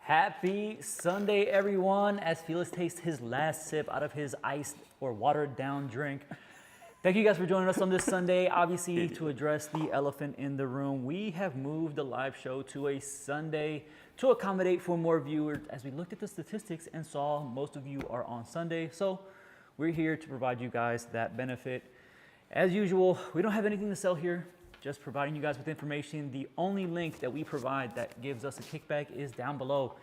Happy Sunday, everyone, as Felix takes his last sip out of his iced or watered down drink. Thank you guys for joining us on this Sunday. Obviously, to address the elephant in the room, we have moved the live show to a Sunday to accommodate for more viewers as we looked at the statistics and saw most of you are on Sunday. So we're here to provide you guys that benefit. As usual, we don't have anything to sell here, just providing you guys with information. The only link that we provide that gives us a kickback is down below.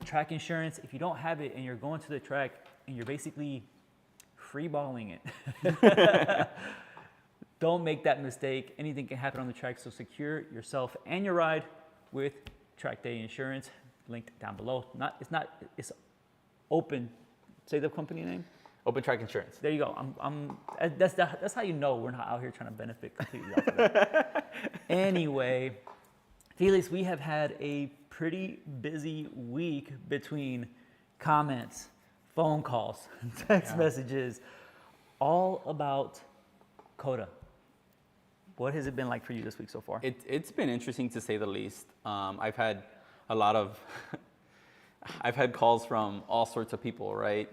Track insurance, if you don't have it and you're going to the track and you're basically freeballing it, don't make that mistake. Anything can happen on the track, so secure yourself and your ride with track day insurance, linked down below. It's open. Say the company name. Open Track Insurance. There you go. That's how you know we're not out here trying to benefit completely off of that. Anyway, Felix, we have had a pretty busy week between comments, phone calls, text messages, all about Coda. What has it been like for you this week so far? It's been interesting to say the least. I've had I've had calls from all sorts of people, right?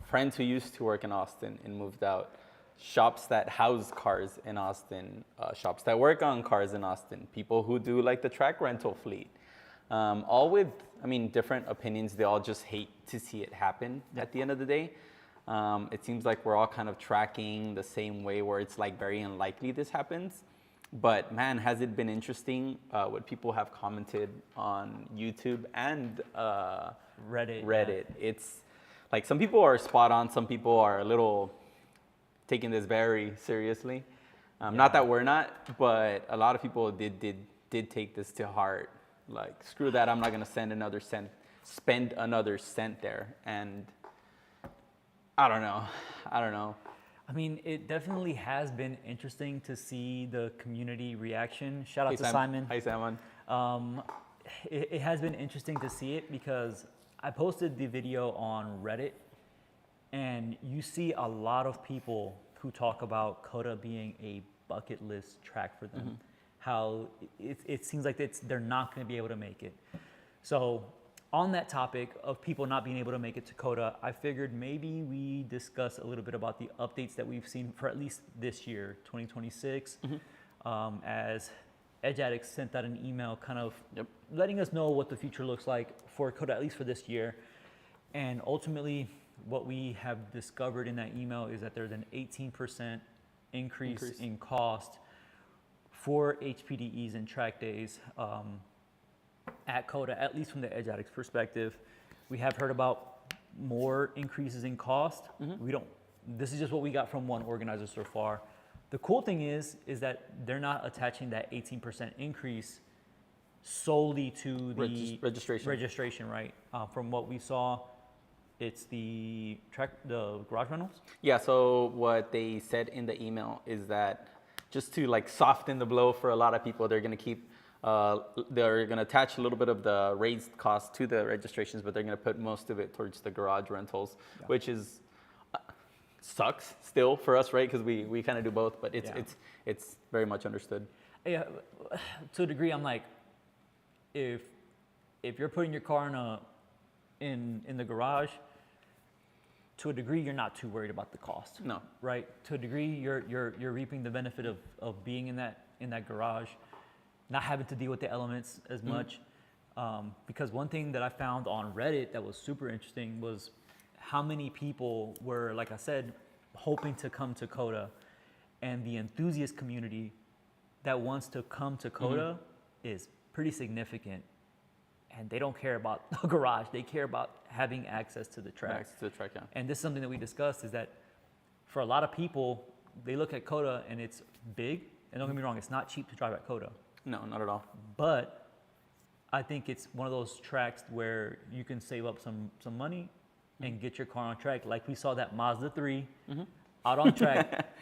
Friends who used to work in Austin and moved out, shops that house cars in Austin, shops that work on cars in Austin, people who do like the track rental fleet, all with, different opinions. They all just hate to see it happen at the end of the day. It seems like we're all kind of tracking the same way where it's like very unlikely this happens. But man, has it been interesting what people have commented on YouTube and Reddit. Yeah. It's like some people are spot on, some people are a little taking this very seriously. Not that we're not, but a lot of people did take this to heart. Like, screw that, I'm not gonna spend another cent there. And I don't know. It definitely has been interesting to see the community reaction. Shout out to Simon. Hi, Simon. It has been interesting to see it because I posted the video on Reddit, and you see a lot of people who talk about Coda being a bucket list track for them. Mm-hmm. How it seems like they're not going to be able to make it. So on that topic of people not being able to make it to Coda, I figured maybe we discuss a little bit about the updates that we've seen for at least this year, 2026, as Edge Addicts sent out an email kind of letting us know what the future looks like for Coda, at least for this year. And ultimately, what we have discovered in that email is that there's an 18% increase in cost for HPDEs and track days at Coda, at least from the Edge Addicts perspective. We have heard about more increases in cost. This is just what we got from one organizer so far. The cool thing is that they're not attaching that 18% increase solely to the registration, right? From what we saw, it's the garage rentals. Yeah. So what they said in the email is that just to like soften the blow for a lot of people, they're going to attach a little bit of the raised cost to the registrations, but they're going to put most of it towards the garage rentals, which is sucks still for us, right? Because we kind of do both, but it's very much understood. Yeah, to a degree, I'm like, if you're putting your car in the garage, to a degree, you're not too worried about the cost. No. Right? To a degree, you're reaping the benefit of being in that garage, not having to deal with the elements as much. Because one thing that I found on Reddit that was super interesting was how many people were, like I said, hoping to come to Coda, and the enthusiast community that wants to come to Coda is pretty significant. And they don't care about the garage. They care about having access to the track. And this is something that we discussed, is that for a lot of people, they look at Coda and it's big. And don't get me wrong, it's not cheap to drive at Coda. No, not at all. But I think it's one of those tracks where you can save up some money and get your car on track. Like we saw that Mazda 3 out on track.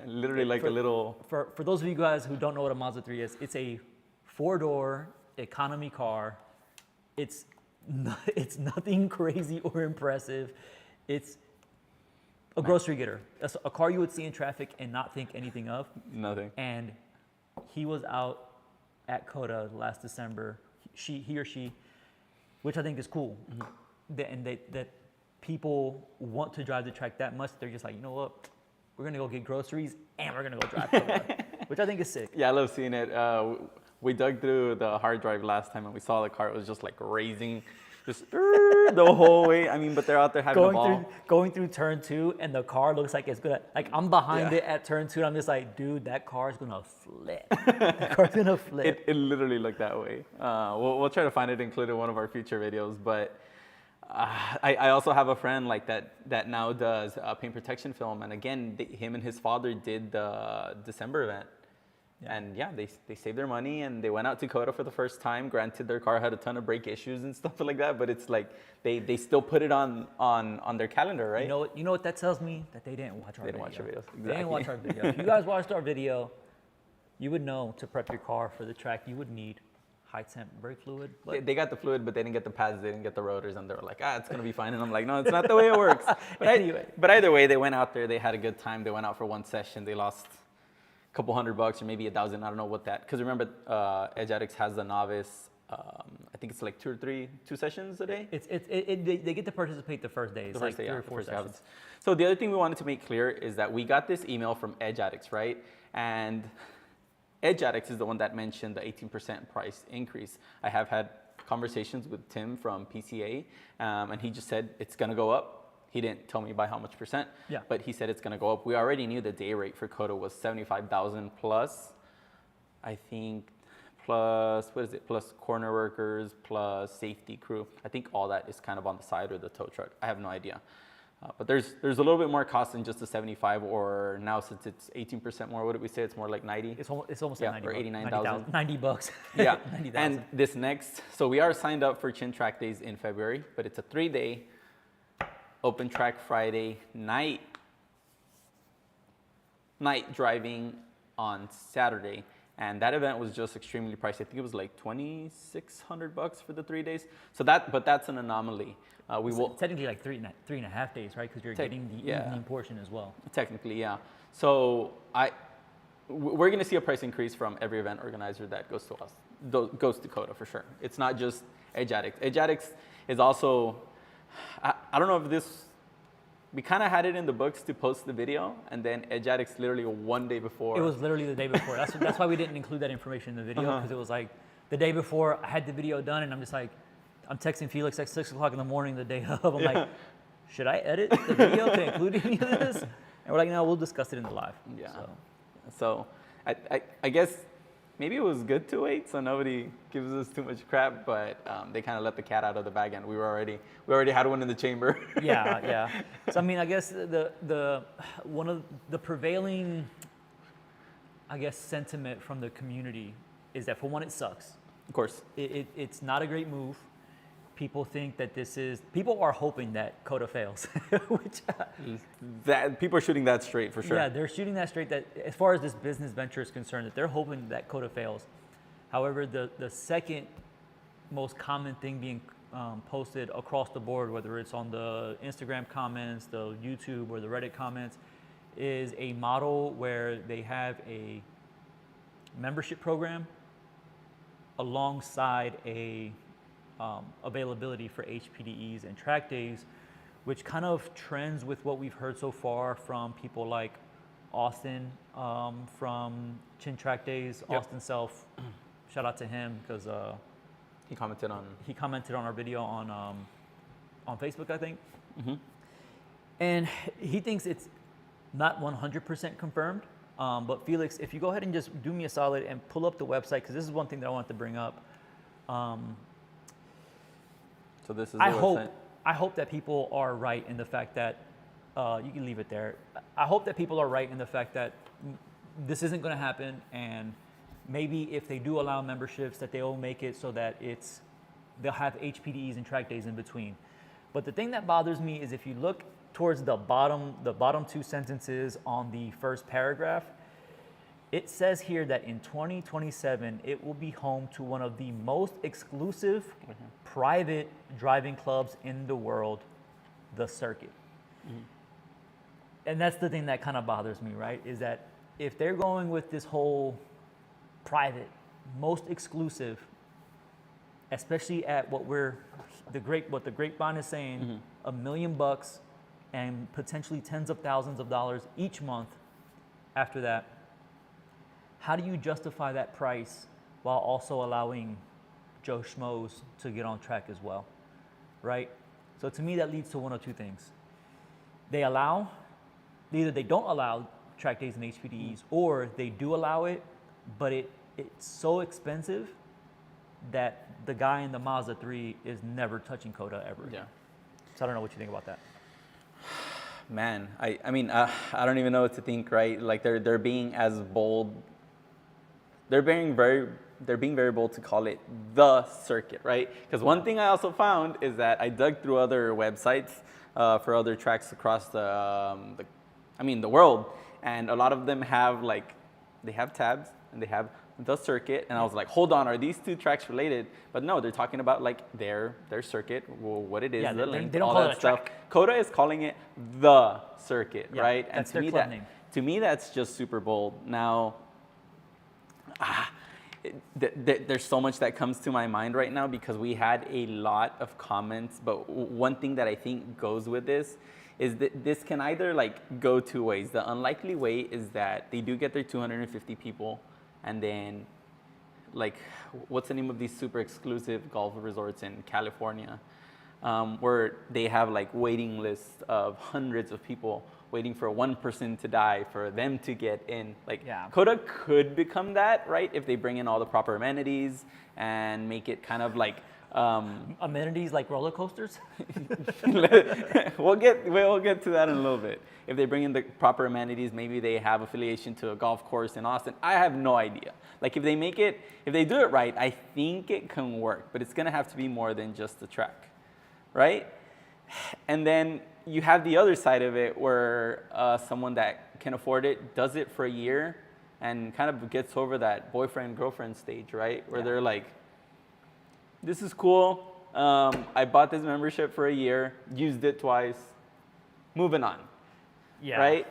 Literally like a little... For those of you guys who don't know what a Mazda 3 is, it's a 4-door economy car. It's nothing crazy or impressive. It's a grocery getter. That's a car you would see in traffic and not think anything of. Nothing. And he was out at Coda last December. He or she which I think is cool. That people want to drive the track that much. They're just like, you know what? We're going to go get groceries and we're going to go drive COTA, which I think is sick. Yeah, I love seeing it. We dug through the hard drive last time and we saw the car. It was just like raising just the whole way. I mean, but they're out there having a ball. Going through turn 2 and the car looks like it's gonna, like I'm behind it at turn 2 and I'm just like, dude, that car's gonna flip. That car's gonna flip. It literally looked that way. We'll try to find it included in one of our future videos. But I also have a friend like that now does paint protection film. And again, him and his father did the December event. Yeah. And yeah, they saved their money and they went out to COTA for the first time. Granted, their car had a ton of brake issues and stuff like that, but it's like they still put it on their calendar, right? You know what that tells me? That they didn't watch our video. They didn't watch our videos. Exactly. They didn't watch our video. If you guys watched our video, you would know to prep your car for the track, you would need high temp brake fluid. They got the fluid, but they didn't get the pads, they didn't get the rotors, and they were like, it's gonna be fine. And I'm like, no, it's not the way it works. But either way, they went out there, they had a good time. They went out for one session, they lost couple $100 or maybe $1,000. I don't know what that, because remember Edge Addicts has the novice. I think it's like 2 sessions a day. They get to participate the first day. It's like 3 or 4 sessions. So the other thing we wanted to make clear is that we got this email from Edge Addicts, right? And Edge Addicts is the one that mentioned the 18% price increase. I have had conversations with Tim from PCA, and he just said it's gonna go up. He didn't tell me by how much percent, but he said it's going to go up. We already knew the day rate for COTA was $75,000 plus, I think, plus, what is it, plus corner workers, plus safety crew. I think all that is kind of on the side or the tow truck. I have no idea. But there's a little bit more cost than just the 75, or now since it's 18% more, what did we say? It's more like 90? It's almost like 90 or 89,000. $90. Yeah. 90,000. And this next, so we are signed up for Chin Track Days in February, but it's a 3-day open track Friday night driving on Saturday. And that event was just extremely pricey. I think it was like $2,600 for the 3 days. But that's an anomaly. We will technically like 3.5 days, right? Because you're getting the evening portion as well. Technically, yeah. So we're going to see a price increase from every event organizer that goes to us, goes to COTA for sure. It's not just Edge Addicts. Edge Addicts is also, I don't know if this, we kind of had it in the books to post the video, and then Edge Addicts literally one day before. It was literally the day before. That's why we didn't include that information in the video, because it was like the day before I had the video done, and I'm just like, I'm texting Felix at 6 o'clock in the morning the day of. I'm like, should I edit the video to include any of this? And we're like, no, we'll discuss it in the live. Yeah. So I guess maybe it was good to wait so nobody gives us too much crap, but they kind of let the cat out of the bag, and we already had one in the chamber. Yeah. So I mean, I guess the one of the prevailing, I guess, sentiment from the community is that, for one, it sucks. Of course. It's not a great move. People think that people are hoping that COTA fails, which that people are shooting that straight for sure. Yeah, they're shooting that straight, that as far as this business venture is concerned, that they're hoping that COTA fails. However, the second most common thing being posted across the board, whether it's on the Instagram comments, the YouTube, or the Reddit comments, is a model where they have a membership program alongside a availability for HPDEs and track days, which kind of trends with what we've heard so far from people like Austin from Chin Track Days. Yep. Austin Self, shout out to him, because he commented on our video on Facebook, I think. Mm-hmm. And he thinks it's not 100% confirmed. But Felix, if you go ahead and just do me a solid and pull up the website, because this is one thing that I want to bring up. So this is the website. I hope that people are right in the fact that, you can leave it there. I hope that people are right in the fact that this isn't going to happen, and maybe if they do allow memberships, that they'll make it so that they'll have HPDEs and track days in between. But the thing that bothers me is, if you look towards the bottom 2 sentences on the first paragraph, it says here that in 2027, it will be home to one of the most exclusive private driving clubs in the world, the Circuit. Mm-hmm. And that's the thing that kind of bothers me, right? Is that if they're going with this whole private, most exclusive, especially at what the grapevine is saying, $1 million and potentially tens of thousands of dollars each month after that. How do you justify that price while also allowing Joe Schmoes to get on track as well, right? So to me, that leads to one of two things. Either they don't allow track days and HPDEs, or they do allow it, but it's so expensive that the guy in the Mazda 3 is never touching COTA ever. Yeah. So I don't know what you think about that. Man, I mean, I don't even know what to think, right? Like they're being as bold. They're being very bold to call it the circuit, right? Because one thing I also found is that I dug through other websites for other tracks across the world, and a lot of them have they have tabs and they have the circuit, and I was like, hold on, are these two tracks related? But no, they're talking about like their circuit, what it is, the length, they don't all call that it a stuff. track. COTA is calling it the circuit, Yeah, right? that's And their club name. to me, that's just super bold. Now, there's so much that comes to my mind right now because we had a lot of comments, but one thing that I think goes with this is that this can either like go two ways. The unlikely way is that they do get their 250 people, and then like, what's the name of these super exclusive golf resorts in California, where they have like waiting lists of hundreds of people waiting for one person to die for them to get in. Like, Yeah. COTA could become that, right? If they bring in all the proper amenities and make it kind of like Amenities like roller coasters? we'll get to that in a little bit. If they bring in the proper amenities, maybe they have affiliation to a golf course in Austin. I have no idea. Like if they do it right, I think it can work, but it's gonna have to be more than just the track, right? And then you have the other side of it where someone that can afford it does it for a year and kind of gets over that boyfriend-girlfriend stage, right? Where they're like, this is cool. I bought this membership for a year, used it twice, moving on. Yeah. Right?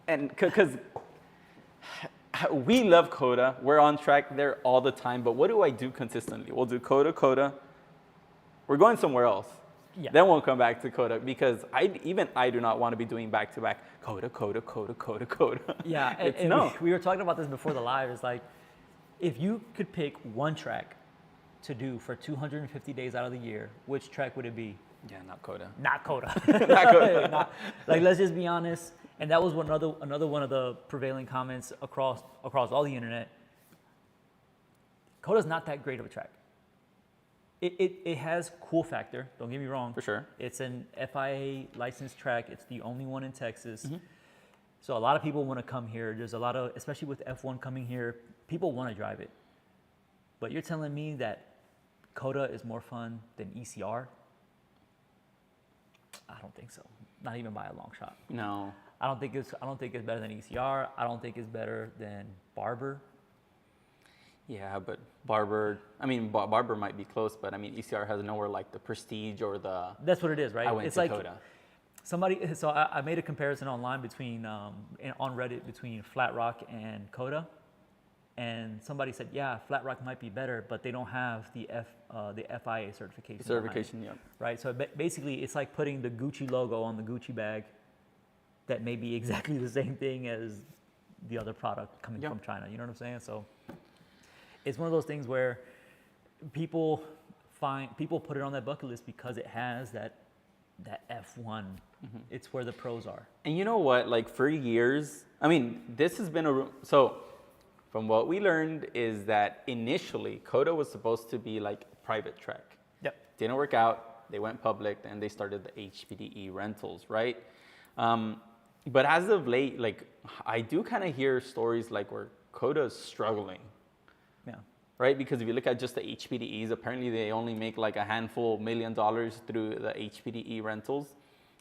And because we love COTA, we're on track there all the time, but what do I do consistently? We'll do COTA. We're going somewhere else. Yeah. Then we'll come back to COTA because I do not want to be doing back-to-back COTA. Yeah, and we were talking about this before the live. It's like, if you could pick one track to do for 250 days out of the year, which track would it be? Yeah, not COTA. Not COTA. Not COTA. Like, let's just be honest. And that was another one of the prevailing comments across all the internet. COTA's not that great of a track. It has cool factor, don't get me wrong. For sure. It's an FIA licensed track. It's the only one in Texas. So a lot of people want to come here. There's a lot of, especially with F1 coming here, people want to drive it. But you're telling me that COTA is more fun than ECR? I don't think so. Not even by a long shot. No. I don't think it's better than ECR. I don't think it's better than Barber. Yeah, but Barber might be close, but I mean, ECR has nowhere like the prestige or the. That's what it is, right? I went it's to like COTA. So I made a comparison online on Reddit between Flat Rock and COTA, and somebody said, yeah, Flat Rock might be better, but they don't have the FIA certification. Certification, yeah. Right. So basically, it's like putting the Gucci logo on the Gucci bag. That may be exactly the same thing as the other product coming from China. You know what I'm saying? So it's one of those things where people put it on that bucket list because it has that F1. It's where the pros are. And you know what? Like for years, I mean, this has been so. From what we learned is that initially COTA was supposed to be like a private track. Yep. Didn't work out. They went public and they started the HPDE rentals, right? But as of late, like I do kind of hear stories like where COTA is struggling. Yeah. Right? Because if you look at just the HPDEs, apparently they only make like a handful $1 million through the HPDE rentals.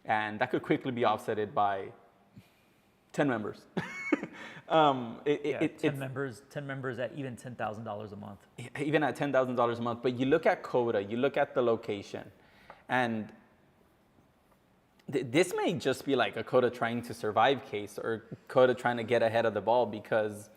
And that could quickly be offsetted by 10 members. 10 members at even $10,000 a month. Even at $10,000 a month. But you look at COTA, you look at the location, and this may just be like a COTA trying to survive case or COTA trying to get ahead of the ball because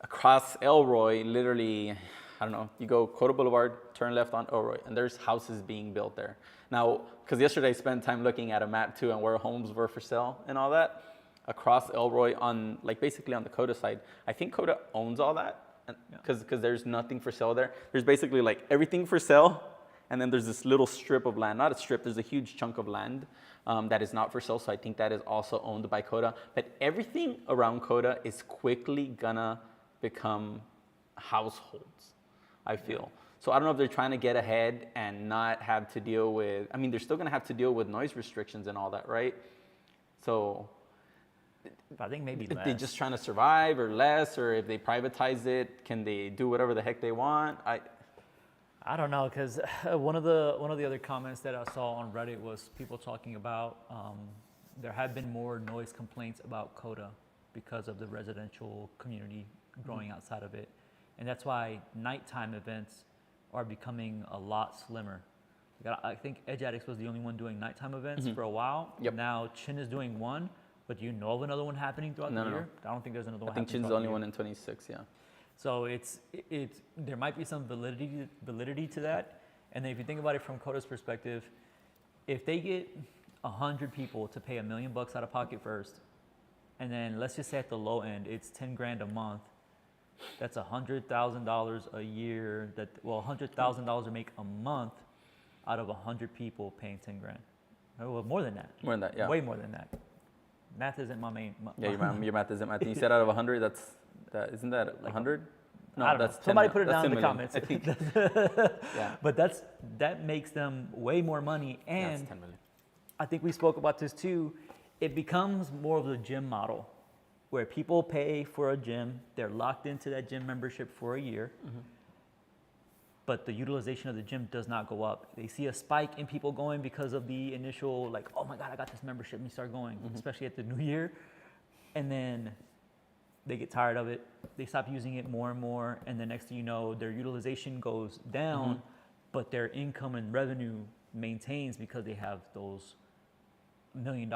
across Elroy, literally, I don't know, you go Coda Boulevard, turn left on Elroy, and there's houses being built there. Now, because yesterday I spent time looking at a map too and where homes were for sale and all that, across Elroy on, like basically on the Coda side, I think Coda owns all that because there's nothing for sale there. There's basically like everything for sale, and then there's this little strip of land, not a strip, there's a huge chunk of land that is not for sale, so I think that is also owned by Coda. But everything around Coda is quickly gonna become households, I feel. So I don't know if they're trying to get ahead and not have to deal with, I mean, they're still gonna have to deal with noise restrictions and all that, right? So I think maybe if less. they're just trying to survive or less, or if they privatize it, can they do whatever the heck they want? I don't know, because one of the other comments that I saw on Reddit was people talking about there have been more noise complaints about Coda because of the residential community growing outside of it, and that's why nighttime events are becoming a lot slimmer. I think Edge Addicts was the only one doing nighttime events for a while. Yep. Now Chin is doing one, but do you know of another one happening throughout the year? I don't think there's another one. I think happening Chin's the only one in 26. Yeah. So it's there might be some validity to that. And then if you think about it from Coda's perspective, if they get 100 people to pay $1 million out of pocket first, and then let's just say at the low end it's 10 grand a month, that's $100,000 a year. $100,000 to make a month out of 100 people paying 10 grand. Well, more than that. More than that, yeah. Way more than that. Math isn't my main. Your math isn't math. You said out of 100, isn't that 100? No, I don't that's know. Somebody 10, put it that's down in 10 the million, comments. I think. Yeah. But that makes them way more money, and That's 10 million. I think we spoke about this too. It becomes more of the gym model, where people pay for a gym, they're locked into that gym membership for a year, but the utilization of the gym does not go up. They see a spike in people going because of the initial, like, oh my God, I got this membership, let me start going, especially at the new year. And then they get tired of it, they stop using it more and more, and the next thing you know, their utilization goes down, but their income and revenue maintains because they have those $1 million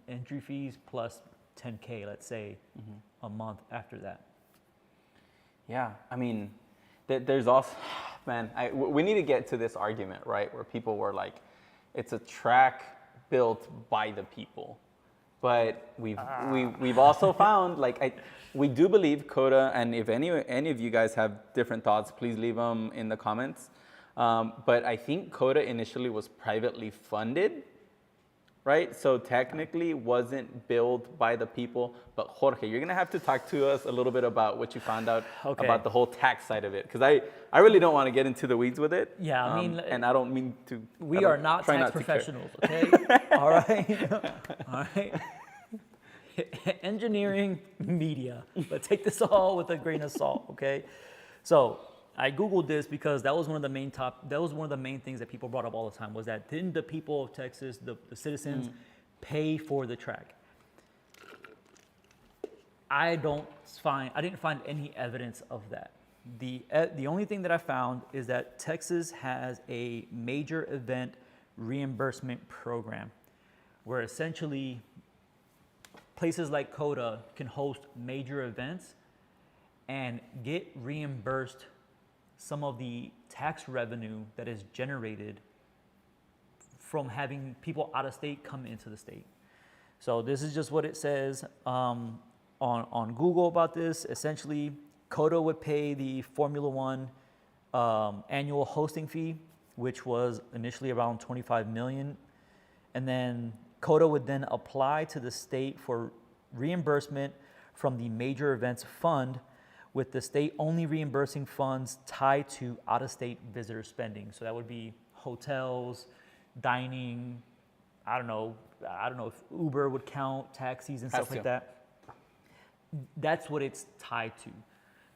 entry fees plus 10K, let's say, a month after that. Yeah, I mean, there's also, man, we need to get to this argument, right, where people were like, it's a track built by the people. But we've also found, like, we do believe Coda, and if any of you guys have different thoughts, please leave them in the comments. But I think Coda initially was privately funded, right? So technically wasn't built by the people. But Jorge, you're gonna have to talk to us a little bit about what you found out about the whole tax side of it, because I really don't want to get into the weeds with it. Yeah, I mean, and I don't mean to. We are not tax professionals, okay? All right, all right. Engineering, media, but take this all with a grain of salt, okay? So I Googled this because that was one of the main things that people brought up all the time, was that didn't the people of Texas, the citizens, pay for the track? I didn't find any evidence of that. The only thing that I found is that Texas has a major event reimbursement program, where essentially places like Coda can host major events and get reimbursed some of the tax revenue that is generated from having people out of state come into the state. So this is just what it says on Google about this. Essentially, Coda would pay the Formula One annual hosting fee, which was initially around $25 million, and then Coda would then apply to the state for reimbursement from the Major Events Fund, with the state only reimbursing funds tied to out-of-state visitor spending. So that would be hotels, dining, I don't know if Uber would count, taxis and stuff like that. That's what it's tied to.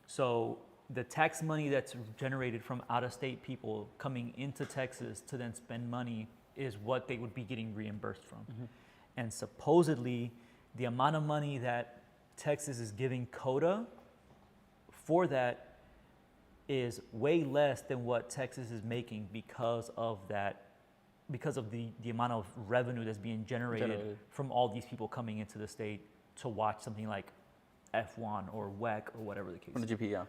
So the tax money that's generated from out-of-state people coming into Texas to then spend money is what they would be getting reimbursed from. And supposedly, the amount of money that Texas is giving Coda for that is way less than what Texas is making because of the amount of revenue that's being generated from all these people coming into the state to watch something like F1 or WEC or whatever the case is. Or the GP, yeah.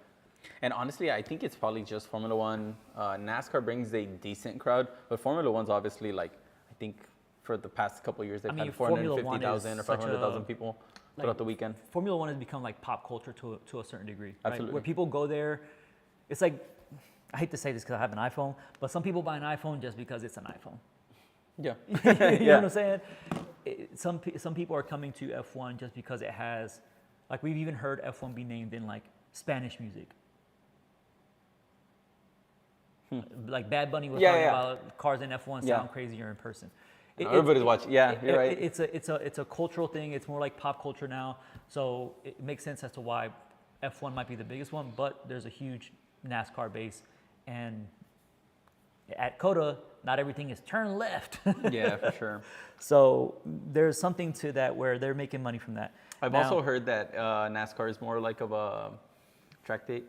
And honestly, I think it's probably just Formula One. NASCAR brings a decent crowd, but Formula One's obviously like, I think for the past couple of years, they've had Formula One 450,000 or is such 500,000 people throughout the weekend. Formula One has become like pop culture to a certain degree, right? Absolutely. Where people go there, it's like, I hate to say this because I have an iPhone, but some people buy an iPhone just because it's an iPhone. Yeah. You know what I'm saying? Some people are coming to F1 just because it has, like we've even heard F1 be named in like Spanish music. Like Bad Bunny was talking about cars in F1 sound crazier in person. Everybody's watching. Yeah, you're right. It's a cultural thing. It's more like pop culture now. So it makes sense as to why F1 might be the biggest one, but there's a huge NASCAR base. And at COTA, not everything is turn left. Yeah, for sure. So there's something to that where they're making money from that. I've also heard that NASCAR is more like of a track day.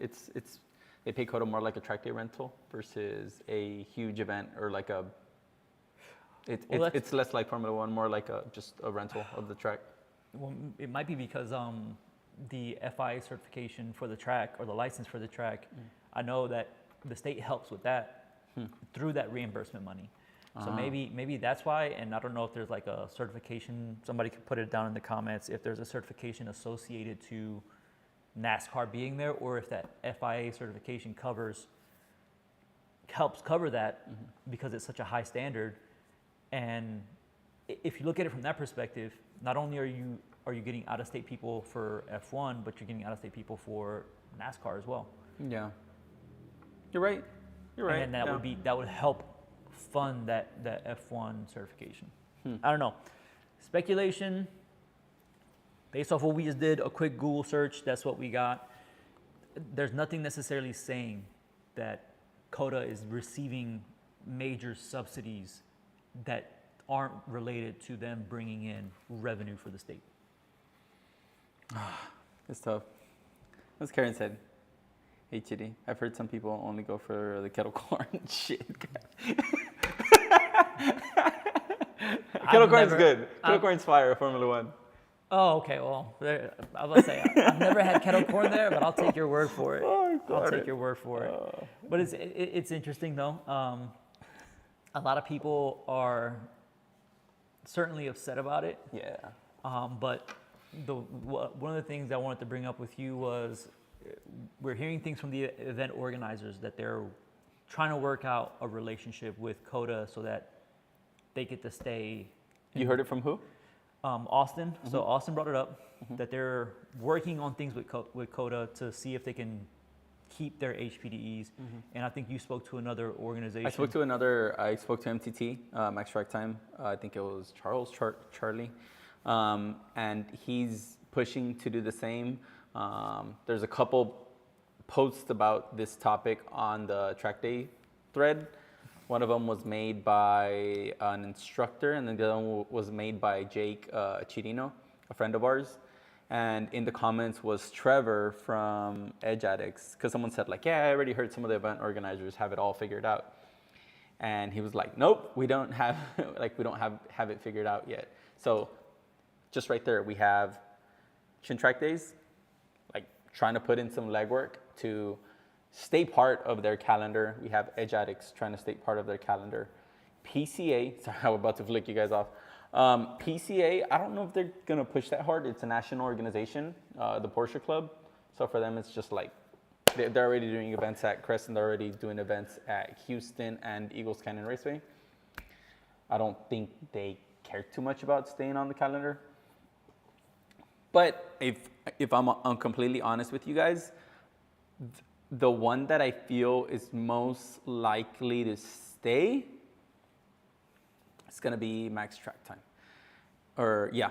They pay COTA more like a track day rental versus a huge event or like a. It's less like Formula One, more like just a rental of the track. Well, it might be because the FIA certification for the track or the license for the track, I know that the state helps with that through that reimbursement money. So maybe that's why, and I don't know if there's like a certification, somebody could put it down in the comments, if there's a certification associated to NASCAR being there, or if that FIA certification helps cover that because it's such a high standard. And if you look at it from that perspective, not only are you getting out-of-state people for F1, but you're getting out-of-state people for NASCAR as well. Yeah, you're right. You're right. And that would help fund that F1 certification. I don't know. Speculation. Based off what we just did, a quick Google search, that's what we got. There's nothing necessarily saying that COTA is receiving major subsidies that aren't related to them bringing in revenue for the state. It's tough. As Karen said, hey Chitty, I've heard some people only go for the kettle corn shit. Kettle corn's good. Kettle corn's fire, Formula One. Oh, okay. Well, I was going to say, I've never had kettle corn there, but I'll take your word for it. I'll take your word for it. But it's interesting, though. A lot of people are certainly upset about it. Yeah. But one of the things I wanted to bring up with you was we're hearing things from the event organizers that they're trying to work out a relationship with COTA so that they get to stay. You heard it from who? Austin. So Austin brought it up that they're working on things with COTA to see if they can keep their HPDEs. And I think you spoke to another organization. I spoke to MTT, Max Track Time. I think it was Charlie. And he's pushing to do the same. There's a couple posts about this topic on the track day thread. One of them was made by an instructor, and then the other one was made by Jake Chirino, a friend of ours. And in the comments was Trevor from Edge Addicts, because someone said like, yeah, I already heard some of the event organizers have it all figured out. And he was like, nope, we don't have have it figured out yet. So just right there, we have Chin Track Days, like trying to put in some legwork to stay part of their calendar. We have Edge Addicts trying to stay part of their calendar. PCA, sorry, I'm about to flick you guys off. PCA, I don't know if they're going to push that hard. It's a national organization, the Porsche Club. So for them, it's just like, they're already doing events at Crescent. They're already doing events at Houston and Eagles Canyon Raceway. I don't think they care too much about staying on the calendar. But if I'm completely honest with you guys, the one that I feel is most likely to stay is going to be Max Track Time.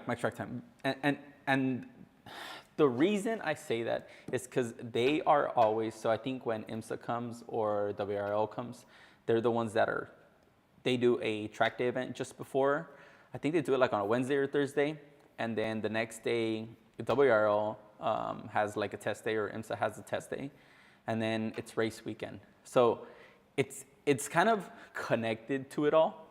Max Track Time. And the reason I say that is because they are always, so I think when IMSA comes or WRL comes, they're the ones that they do a track day event just before. I think they do it like on a Wednesday or Thursday. And then the next day, WRL has like a test day, or IMSA has a test day. And then it's race weekend. So it's kind of connected to it all.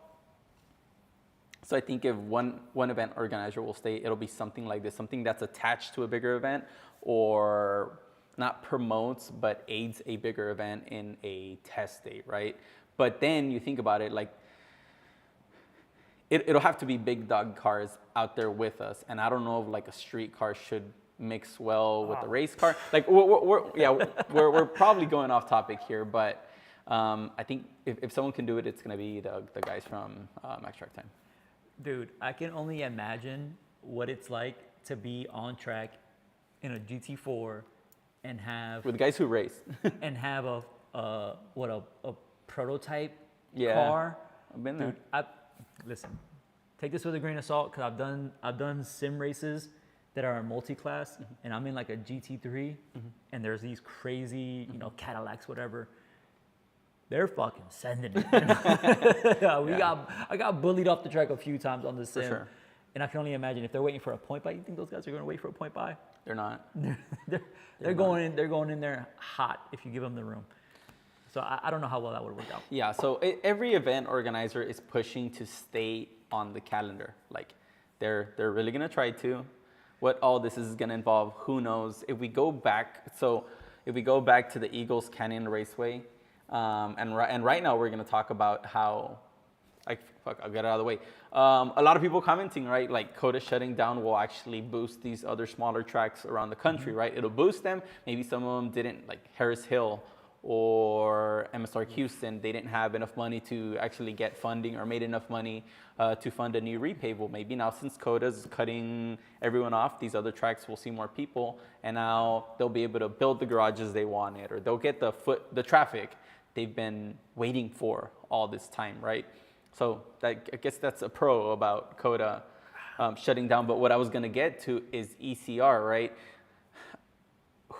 So I think if one event organizer will stay, it'll be something like this, something that's attached to a bigger event, or not promotes, but aids a bigger event in a test day, right? But then you think about it, like, it'll have to be big dog cars out there with us. And I don't know if like a street car should mix well with the race car. Like we're probably going off topic here, but I think if someone can do it, it's gonna be the guys from Max Track Time. Dude, I can only imagine what it's like to be on track in a GT4 and have With the guys who race. and have a prototype Yeah, car. I've been there. Dude, listen, take this with a grain of salt because I've done sim races that are multi-class, and I'm in like a GT3, and there's these crazy, Cadillacs, whatever. They're fucking sending it. I got bullied off the track a few times on the sim, sure. and I can only imagine if they're waiting for a point by. You think those guys are going to wait for a point by? They're not. They're going in there hot if you give them the room. So I don't know how well that would work out. Yeah, so every event organizer is pushing to stay on the calendar. Like they're really gonna try to. What all this is gonna involve, who knows? If we go back to the Eagles Canyon Raceway, and right now we're gonna talk about how, like, fuck, I'll get it out of the way. A lot of people commenting, right? Like COTA shutting down will actually boost these other smaller tracks around the country, right? It'll boost them. Maybe some of them didn't, like Harris Hill or MSR Houston, they didn't have enough money to actually get funding or made enough money to fund a new repave. Well, maybe now since COTA's cutting everyone off, these other tracks will see more people, and now they'll be able to build the garages they wanted, or they'll get the traffic they've been waiting for all this time, right? So I guess that's a pro about COTA shutting down. But what I was gonna get to is ECR, right?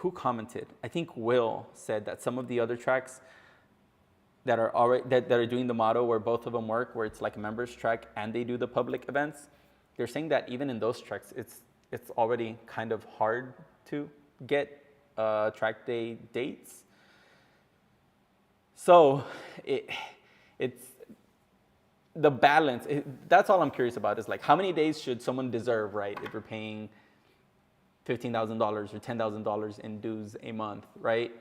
Who commented? I think Will said that some of the other tracks that are already that are doing the model where both of them work, where it's like a members track and they do the public events, they're saying that even in those tracks, it's already kind of hard to get track day dates. So it's the balance. That's all I'm curious about is like how many days should someone deserve, right? If you're paying $15,000 or $10,000 in dues a month, right?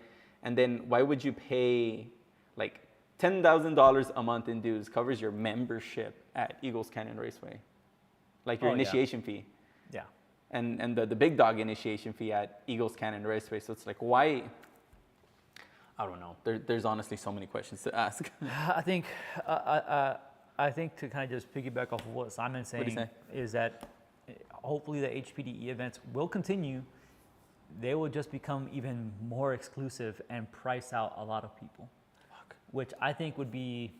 And then why would you pay like $10,000 a month in dues covers your membership at Eagles Canyon Raceway, like your initiation fee. Yeah. And the big dog initiation fee at Eagles Canyon Raceway. So it's like, why? I don't know. There's honestly so many questions to ask. I think to kind of just piggyback off of what Simon's saying is that hopefully the HPDE events will continue. They will just become even more exclusive and price out a lot of people, which I think would be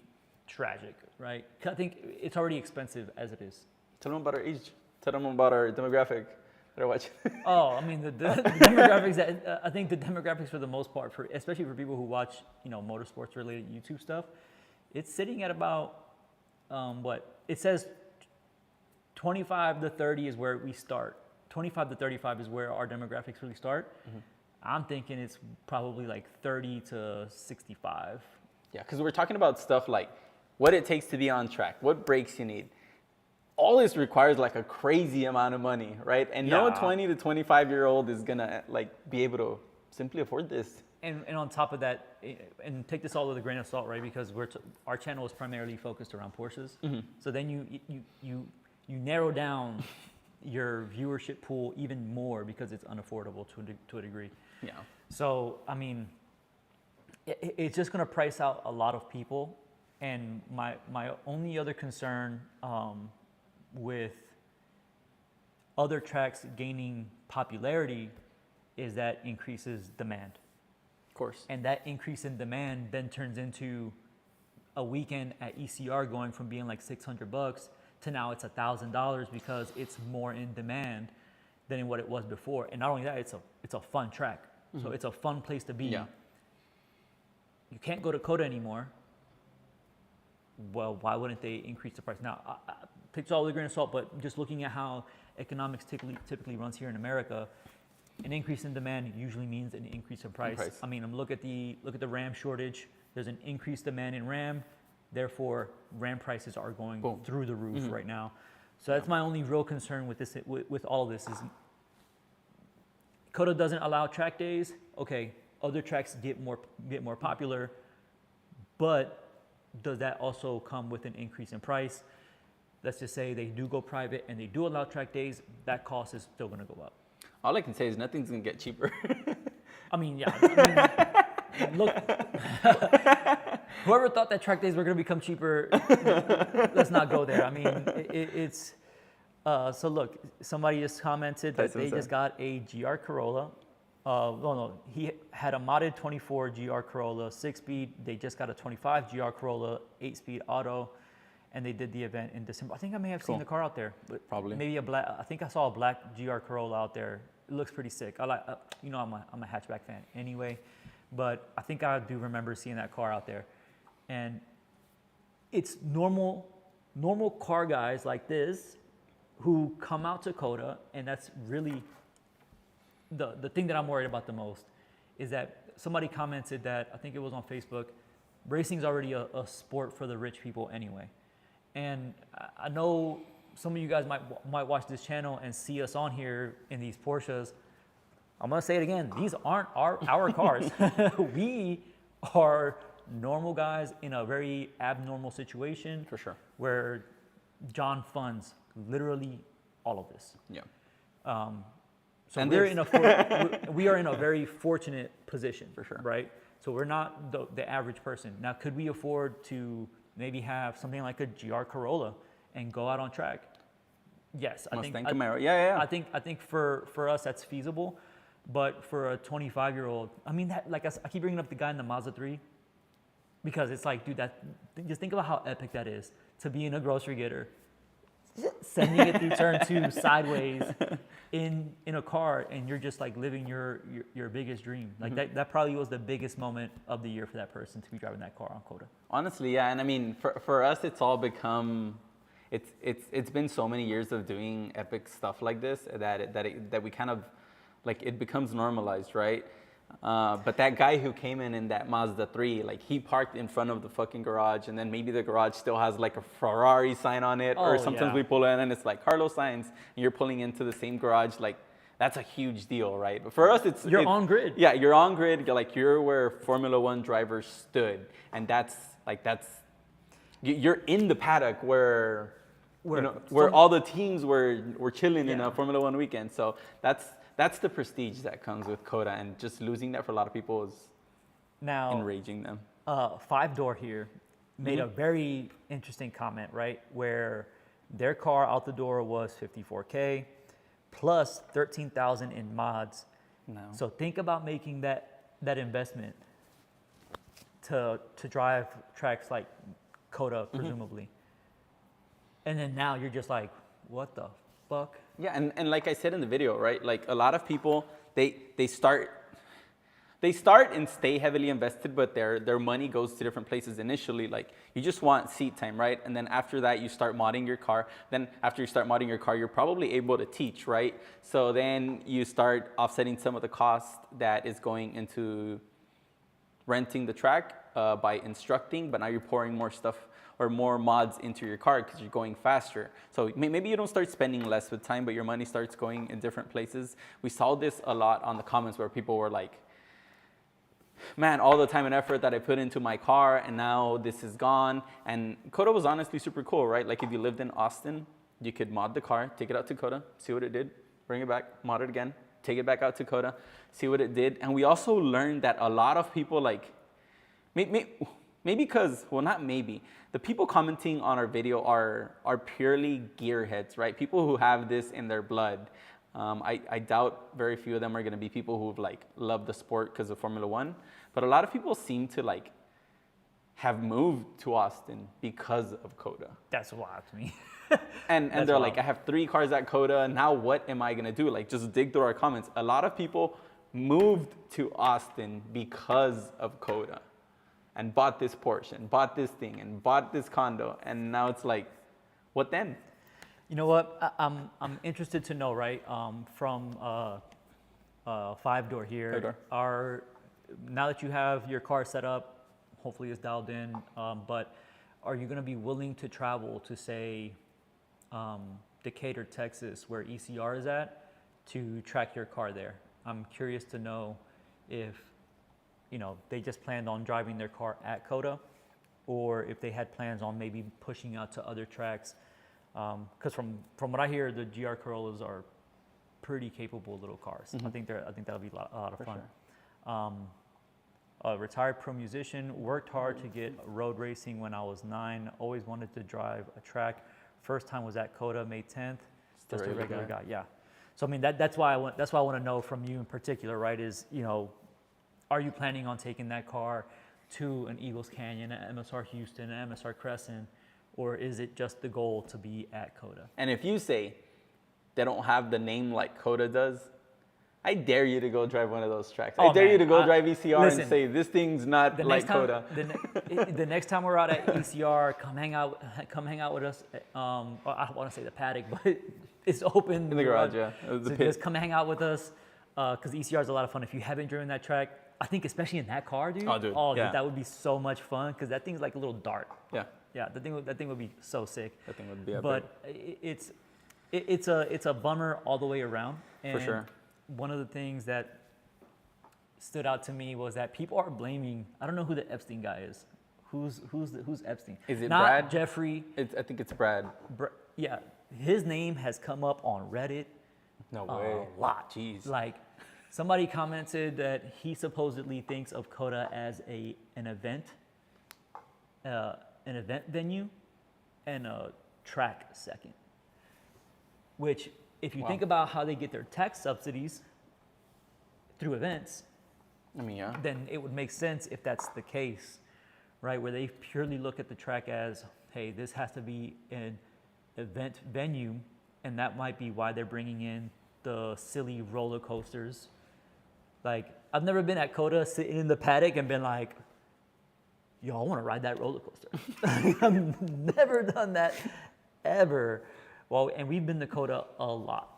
tragic, right? I think it's already expensive as it is. Tell them about our age. Tell them about our demographic that are watching. Oh, I mean the demographics. I think the demographics for the most part, especially for people who watch motorsports related YouTube stuff, it's sitting at about what it says. 25 to 30 is where we start. 25 to 35 is where our demographics really start. Mm-hmm. I'm thinking it's probably like 30 to 65. Yeah, because we're talking about stuff like what it takes to be on track, what brakes you need. All this requires like a crazy amount of money, right? And no 20 to 25-year-old is gonna like be able to simply afford this. And on top of that, and take this all with a grain of salt, right? Because our channel is primarily focused around Porsches. Mm-hmm. So then you narrow down your viewership pool even more because it's unaffordable to a degree. Yeah. So, I mean, it's just going to price out a lot of people. And my only other concern with other tracks gaining popularity is that increases demand. Of course. And that increase in demand then turns into a weekend at ECR going from being like $600 to now it's $1,000 because it's more in demand than what it was before. And not only that, it's a fun track. Mm-hmm. So it's a fun place to be. Yeah. You can't go to COTA anymore. Well, why wouldn't they increase the price? Now, take all with a grain of salt, but just looking at how economics typically runs here in America, an increase in demand usually means an increase in price. I mean, look at the RAM shortage. There's an increased demand in RAM. Therefore, RAM prices are going through the roof right now. So that's my only real concern with this, with all of this is COTA doesn't allow track days, okay, other tracks get more popular, but does that also come with an increase in price? Let's just say they do go private and they do allow track days, that cost is still going to go up. All I can say is nothing's gonna get cheaper. I mean, yeah. I mean, look, whoever thought that track days were going to become cheaper, let's not go there. I mean, it's so look, somebody just commented that they just got a GR Corolla. No, he had a modded 24 GR Corolla 6-speed. They just got a 25 GR Corolla 8-speed auto, and they did the event in December. I think I may have seen the car out there. But Probably. maybe a black. I think I saw a black GR Corolla out there. It looks pretty sick. I like, you know, I'm a hatchback fan anyway, but I think I do remember seeing that car out there, and it's normal car guys like this who come out to COTA, and that's really the thing that I'm worried about the most is that somebody commented that, I think it was on Facebook, racing's already a sport for the rich people anyway. And I know some of you guys might watch this channel and see us on here in these Porsches. I'm gonna say it again, these aren't our cars. We are normal guys in a very abnormal situation. For sure. Where John funds literally all of this. Yeah. So And we are in a very fortunate position. For sure. Right? So we're not the average person. Now, could we afford to maybe have something like a GR Corolla and go out on track? Yes. Mustang Camaro. Yeah. I think for us that's feasible, but for a 25-year-old, I mean, that, like I keep bringing up the guy in the Mazda 3 because it's like, dude, just think about how epic that is to be in a grocery getter, sending it through turn 2 sideways in a car, and you're just like living your biggest dream. Like that probably was the biggest moment of the year for that person to be driving that car on COTA. Honestly, yeah, and I mean, for us, it's all become, it's been so many years of doing epic stuff like this that we kind of, like, it becomes normalized, right? But that guy who came in that Mazda 3, like, he parked in front of the fucking garage, and then maybe the garage still has like a Ferrari sign on it, or sometimes we pull in and it's like Carlos Sainz, and you're pulling into the same garage, like, that's a huge deal, right? But for us, you're on grid. Yeah, you're on grid. You're where Formula One drivers stood, and you're in the paddock where all the teams were chilling in a Formula One weekend. So that's the prestige that comes with COTA, and just losing that for a lot of people is enraging them. 5-door here made a very interesting comment, right? Where their car out the door was $54K plus $13,000 in mods. No. So think about making that investment to drive tracks like COTA, presumably. And then now you're just like, what the fuck? Yeah, and like I said in the video, right? Like, a lot of people, they start and stay heavily invested, but their money goes to different places initially. Like, you just want seat time, right? And then after that, you start modding your car. Then after you start modding your car, you're probably able to teach, right? So then you start offsetting some of the cost that is going into renting the track by instructing, but now you're pouring more stuff or more mods into your car because you're going faster. So maybe you don't start spending less with time, but your money starts going in different places. We saw this a lot on the comments where people were like, man, all the time and effort that I put into my car, and now this is gone. And COTA was honestly super cool, right? Like, if you lived in Austin, you could mod the car, take it out to COTA, see what it did, bring it back, mod it again, take it back out to COTA, see what it did. And we also learned that a lot of people, like, maybe because, well, not maybe, the people commenting on our video are purely gearheads, right? People who have this in their blood. I doubt very few of them are going to be people who've, like, loved the sport because of Formula One. But a lot of people seem to, like, have moved to Austin because of COTA. That's wild to me. and they're wild. Like, I have 3 cars at COTA. Now what am I going to do? Like, just dig through our comments. A lot of people moved to Austin because of COTA. And bought this Porsche, and bought this thing, and bought this condo, and now it's like, what then? You know what? I'm interested to know, right? From 5-door here. 5-door. Now that you have your car set up, hopefully it's dialed in, but are you going to be willing to travel to, say, Decatur, Texas, where ECR is at, to track your car there? I'm curious to know if, you know, they just planned on driving their car at COTA, or if they had plans on maybe pushing out to other tracks. Because from what I hear, the GR Corollas are pretty capable little cars. I think that'll be a lot of fun. Sure. A retired pro musician, worked hard to get road racing when I was 9. Always wanted to drive a track. First time was at COTA, May 10th. Just a regular guy. Yeah. So I mean that's why I want to know from you in particular, right? Is, you know, are you planning on taking that car to an Eagles Canyon, an MSR Houston, an MSR Crescent, or is it just the goal to be at COTA? And if you say they don't have the name like COTA does, I dare you to go drive one of those tracks. I dare you to go drive ECR and say, this thing's not like COTA. The next time we're out at ECR, come hang out with us. I don't want to say the paddock, but it's open. In the garage, yeah. So just come hang out with us, because ECR is a lot of fun. If you haven't driven that track, I think especially in that car, dude. Oh, dude. Dude, that would be so much fun, because that thing's like a little dart. Yeah. Yeah, that thing would be so sick. That thing would be epic. But it's a bummer all the way around. And for sure. One of the things that stood out to me was that people are blaming. I don't know who the Epstein guy is. Who's Epstein? Is it not Brad? Jeffrey? I think it's Brad. Yeah, his name has come up on Reddit. No way. A lot. Jeez. Like, somebody commented that he supposedly thinks of COTA as an event venue, and a track second. Which, if you think about how they get their tax subsidies through events, I mean, yeah. then it would make sense if that's the case, right? Where they purely look at the track as, hey, this has to be an event venue, and that might be why they're bringing in the silly roller coasters. Like, I've never been at COTA sitting in the paddock and been like, yo, I want to ride that roller coaster. I've never done that ever. Well, and we've been to COTA a lot.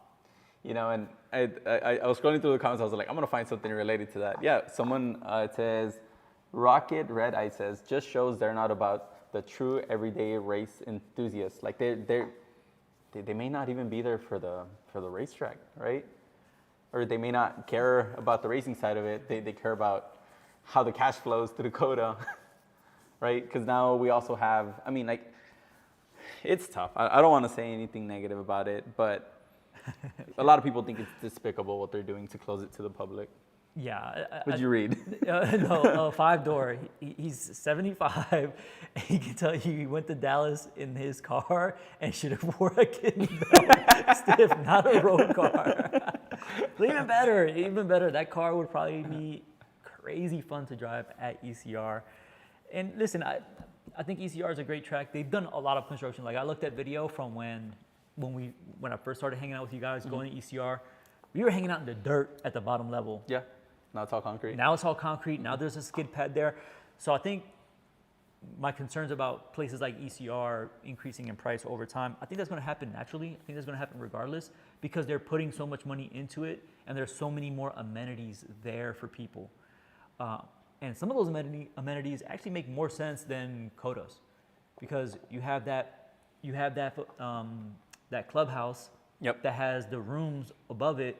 You know, and I was scrolling through the comments. I was like, I'm gonna find something related to that. Yeah, someone says, Rocket Red Eye says, just shows they're not about the true everyday race enthusiasts. Like they may not even be there for the racetrack, right? Or they may not care about the racing side of it. They care about how the cash flows to the COTA, right? Because now we also have, I mean, like, it's tough. I don't want to say anything negative about it, but a lot of people think it's despicable what they're doing to close it to the public. Yeah. What'd you read? No, 5-door. He's 75. He can tell you he went to Dallas in his car and should have wore a kidney belt. Stiff, not a road car. But even better, that car would probably be crazy fun to drive at ECR. And listen, I think ECR is a great track. They've done a lot of construction. Like, I looked at video from when I first started hanging out with you guys, going to ECR. We were hanging out in the dirt at the bottom level. Yeah. Now it's all concrete. Now it's all concrete. Now there's a skid pad there. So I think my concerns about places like ECR increasing in price over time, I think that's going to happen naturally. I think that's going to happen regardless, because they're putting so much money into it, and there's so many more amenities there for people. And some of those amenities actually make more sense than COTA's, because you have that clubhouse. Yep. That has the rooms above it,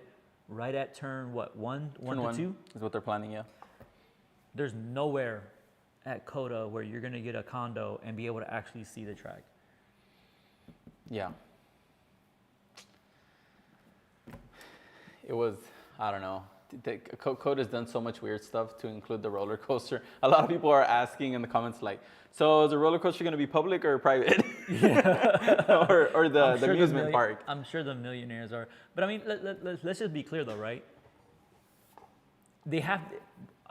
right at turn one to two is what they're planning. Yeah. There's nowhere at COTA where you're gonna get a condo and be able to actually see the track. Yeah. It was, I don't know. COTA's done so much weird stuff to include the roller coaster. A lot of people are asking in the comments, like, so is the roller coaster going to be public or private? Yeah. or the amusement park? I'm sure the millionaires are. But I mean, let's just be clear though, right?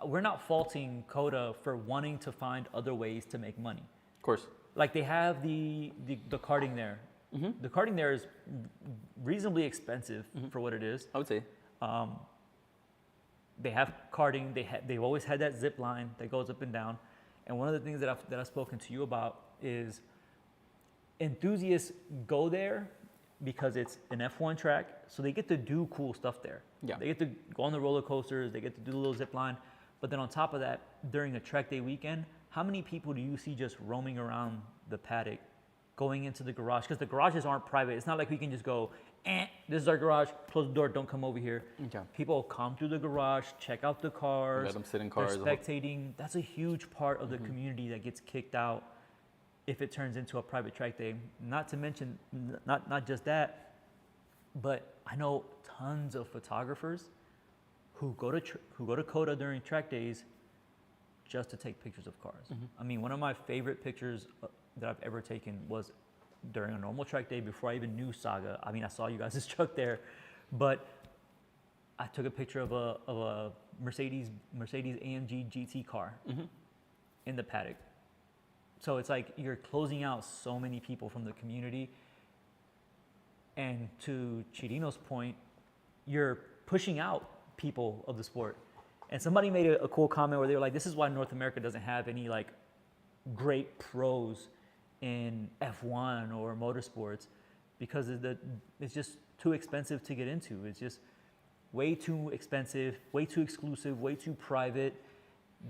We're not faulting COTA for wanting to find other ways to make money. Of course. Like, they have the karting there. Mm-hmm. The karting there is reasonably expensive for what it is. I would say. They have karting. They've always had that zip line that goes up and down. And one of the things that I've spoken to you about is enthusiasts go there because it's an F1 track, so they get to do cool stuff there. Yeah. They get to go on the roller coasters. They get to do the little zip line. But then on top of that, during a track day weekend, how many people do you see just roaming around the paddock going into the garage, because the garages aren't private. It's not like we can just go, this is our garage, close the door, don't come over here. Okay. People come through the garage, check out the cars. Let them sit in cars. They're spectating. That's a huge part of the community that gets kicked out if it turns into a private track day. Not to mention, not just that, but I know tons of photographers who go to COTA during track days just to take pictures of cars. I mean, one of my favorite pictures that I've ever taken was during a normal track day before I even knew Saga. I mean, I saw you guys' truck there, but I took a picture of a Mercedes AMG GT car in the paddock. So it's like you're closing out so many people from the community. And to Chirino's point, you're pushing out people of the sport. And somebody made a cool comment where they were like, this is why North America doesn't have any like great pros in F1 or motorsports, because it's just too expensive to get into. It's just way too expensive, way too exclusive, way too private.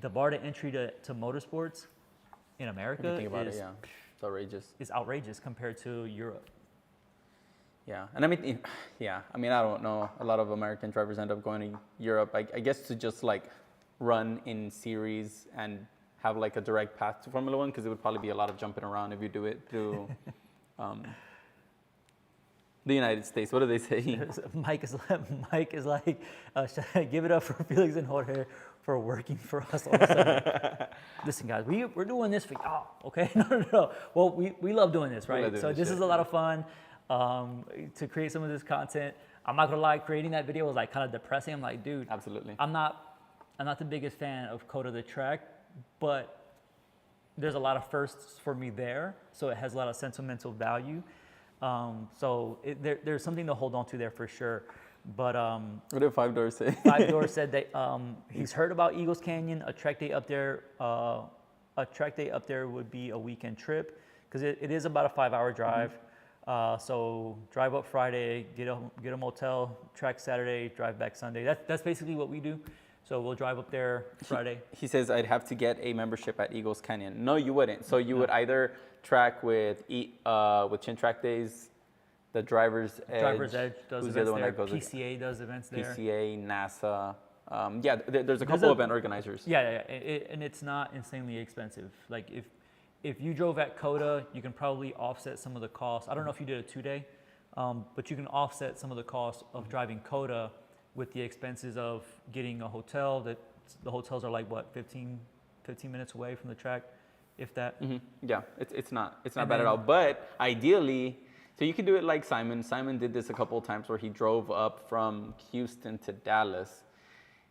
The bar to entry to motorsports in America If you think about it, yeah, it's outrageous. is outrageous compared to Europe. Yeah, and I mean, I don't know. A lot of American drivers end up going to Europe, I guess, to just like run in series and have like a direct path to Formula One, because it would probably be a lot of jumping around if you do it through the United States. What do they say? Mike is like, should I give it up for Felix and Jorge for working for us all of a sudden? Listen, guys, we're doing this for y'all, okay? No. Well, we love doing this, right? So this is a lot of fun. To create some of this content. I'm not gonna lie, creating that video was like kind of depressing. I'm like, dude, Absolutely. I'm not the biggest fan of COTA the track, but there's a lot of firsts for me there, so it has a lot of sentimental value. So there's something to hold on to there for sure. But what did Five Door say? Five Door said that he's heard about Eagles Canyon. A track day up there would be a weekend trip, because it is about a 5-hour drive. So drive up Friday, get a motel, track Saturday, drive back Sunday. That's basically what we do. So we'll drive up there Friday. He says I'd have to get a membership at Eagles Canyon. No, you wouldn't. So you would either track with Chin Track Days, the Driver's Edge. Driver's Edge does Who's events the other one there. that goes? PCA does events there. PCA, NASA. There's a couple event organizers. Yeah. And it's not insanely expensive. Like if you drove at COTA, you can probably offset some of the costs. I don't know if you did a 2-day, but you can offset some of the costs of driving COTA with the expenses of getting a hotel. That the hotels are like what, 15 minutes away from the track, if that. Yeah, it's not bad at all. But ideally, so you can do it like Simon. Simon did this a couple of times where he drove up from Houston to Dallas.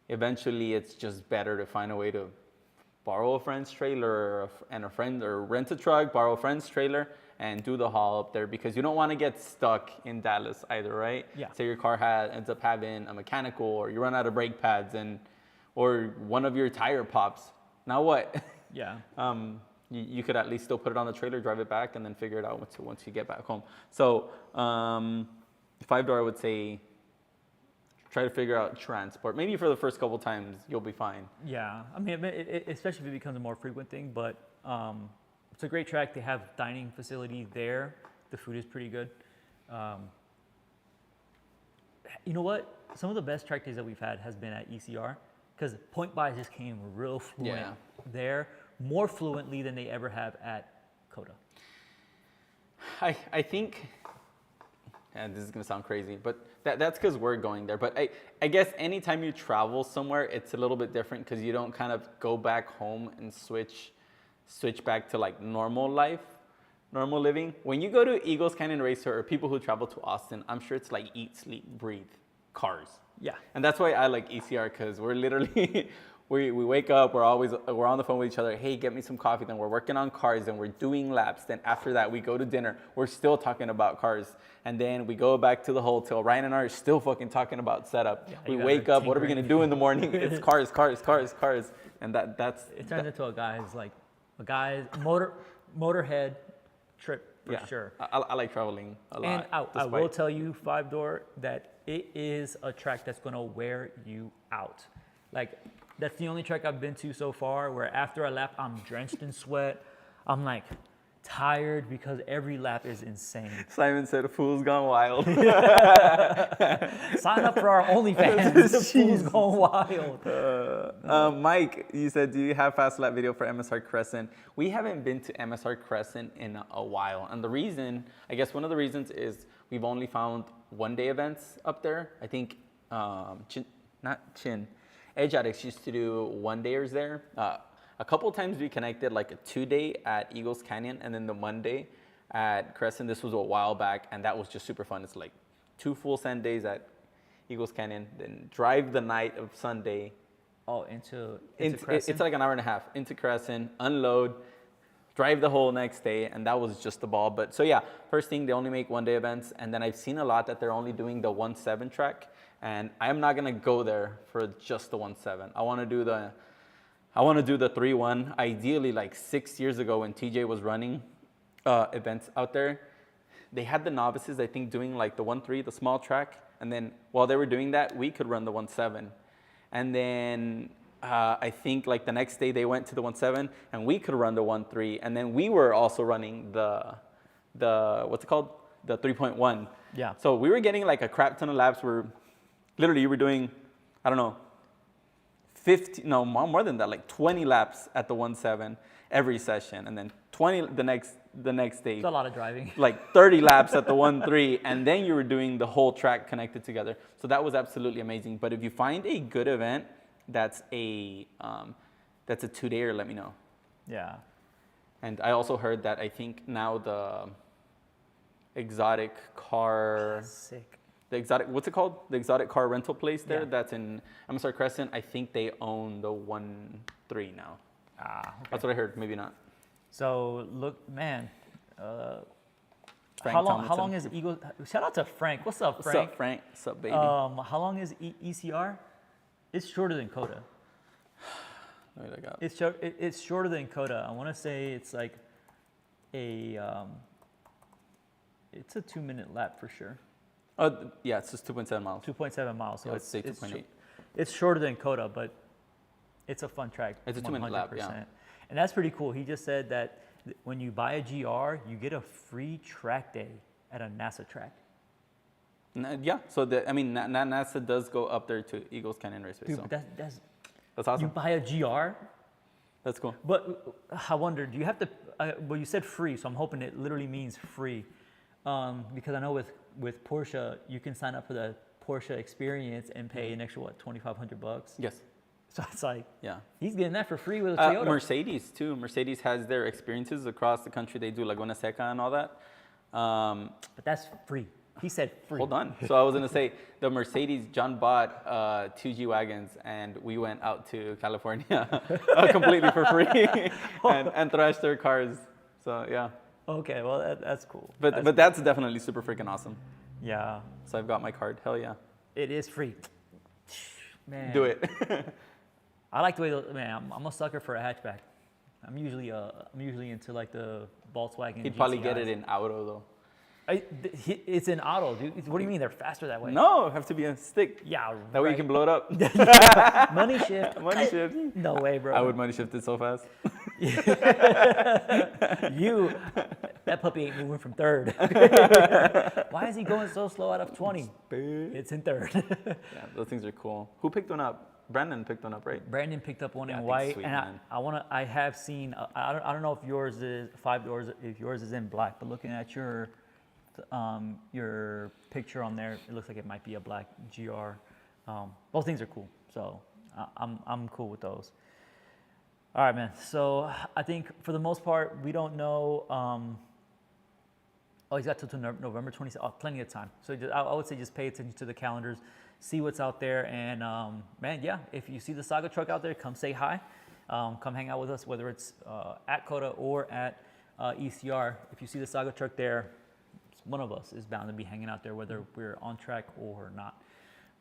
Eventually, it's just better to find a way to borrow a friend's trailer or rent a truck, borrow a friend's trailer, and do the haul up there, because you don't want to get stuck in Dallas either, right? Yeah. Say your car ends up having a mechanical, or you run out of brake pads, or one of your tire pops. Now what? Yeah. You could at least still put it on the trailer, drive it back, and then figure it out once you get back home. So 5-door, I would say, try to figure out transport. Maybe for the first couple times, you'll be fine. Yeah, I mean, especially if it becomes a more frequent thing, but it's a great track. They have dining facility there. The food is pretty good. You know what? Some of the best track days that we've had has been at ECR, because Point Buys just came real fluent there, more fluently than they ever have at COTA. I think, and this is going to sound crazy, but that's because we're going there. But I guess anytime you travel somewhere, it's a little bit different, because you don't kind of go back home and switch back to like normal life, normal living. When you go to Eagles Canyon Racer, or people who travel to Austin, I'm sure it's like eat, sleep, breathe cars. Yeah. And that's why I like ECR, because we're literally, we wake up, we're on the phone with each other. Hey, get me some coffee. Then we're working on cars, and we're doing laps. Then after that, we go to dinner. We're still talking about cars. And then we go back to the hotel. Ryan and I are still fucking talking about setup. Yeah, we wake up. What are we going to do in the morning? It's cars. And that's... It turns into a guy's motorhead trip for sure. I like traveling a lot. And I will tell you, 5-door, that it is a track that's going to wear you out. Like, that's the only track I've been to so far where after a lap, I'm drenched in sweat. I'm like, tired because every lap is insane. Simon said, "Fool's gone wild." Sign up for our OnlyFans. Fool's gone wild. Mike, you said, do you have fast lap video for MSR Crescent? We haven't been to MSR Crescent in a while. And the reason, I guess one of the reasons is we've only found one-day events up there. I think, Edge Addicts used to do one-dayers there. A couple of times we connected like a 2-day at Eagles Canyon and then the Monday at Crescent. This was a while back, and that was just super fun. It's like 2 full sand days at Eagles Canyon, then drive the night of Sunday. Oh, into Crescent? It's like an hour and a half into Crescent, unload, drive the whole next day, and that was just the ball. But so yeah, first thing, they only make one-day events, and then I've seen a lot that they're only doing the 1.7 track, and I'm not gonna go there for just the 1.7. I want to do the 3.1. Ideally, like 6 years ago when TJ was running events out there, they had the novices, I think, doing like the 1.3, the small track. And then while they were doing that, we could run the 1.7. And then I think like the next day they went to the 1.7 and we could run the 1.3. And then we were also running the what's it called? The 3.1. Yeah. So we were getting like a crap ton of laps where literally you were doing, I don't know, 50, no, more than that, like 20 laps at the 1.7 every session, and then 20 the next day. It's a lot of driving. Like 30 laps at the 1.3, and then you were doing the whole track connected together. So that was absolutely amazing. But if you find a good event that's a 2-dayer, let me know. Yeah. And I also heard that I think now the exotic car. Sick. The exotic, what's it called? The exotic car rental place there. Yeah. That's in MSR Crescent. I think they own the 1.3 now. Okay. That's what I heard. Maybe not. So look, man. Frank How Tomlinson. long is Eagle? Shout out to Frank. What's up, What's Frank? up, Frank? What's up, baby? How long is ECR? It's shorter than Coda. Let me look up. It's shorter than Coda. I want to say it's like it's a 2-minute lap for sure. Oh, yeah, it's just 2.7 miles. 2.7 miles. So Let's say 2.8. It's shorter than Coda, but it's a fun track. It's a 2-minute lap, yeah. And that's pretty cool. He just said that when you buy a GR, you get a free track day at a NASA track. Yeah, so NASA does go up there to Eagles Canyon Raceway. Dude, So that's awesome. You buy a GR, That's cool. but I wonder, do you have to? Well, you said free, so I'm hoping it literally means free, because I know with Porsche, you can sign up for the Porsche experience and pay an extra $2,500. Yes. So it's like, Yeah. he's getting that for free with a Toyota. Mercedes too. Mercedes has their experiences across the country. They do Laguna Seca and all that. But that's free. He said free. Hold on. So I was gonna say the Mercedes. John bought 2 G wagons, and we went out to California completely for free and thrashed their cars. So yeah. Okay, well that's cool. But that's definitely super freaking awesome. Yeah, So I've got my card. Hell yeah. it is free. Man, Do it. I like the way I'm a sucker for a hatchback. I'm usually into like the Volkswagen. He'd probably GTIs. get it in auto though. It's in auto, dude. What do you mean they're faster that way? No, have to be a stick. Yeah, That way you can blow it up. money shift. Money shift. No way, bro. I would money shift it so fast. That puppy ain't moving from third. Why is he going so slow out of 20? It's in third. Yeah, those things are cool. Who picked one up? Brandon picked one up, right? Brandon picked up one Yeah, I in think white, sweet, and man. I have seen. I don't know if yours is 5 doors, if yours is in black, but looking at your picture on there, it looks like it might be a black GR. Those things are cool, so I'm cool with those. All right, man. So I think for the most part, we don't know. He's got till November 27th. Oh, plenty of time. So I would say just pay attention to the calendars, see what's out there, and man, yeah. If you see the Saga truck out there, come say hi. Come hang out with us, whether it's at Coda or at ECR. If you see the Saga truck there, one of us is bound to be hanging out there, whether we're on track or not.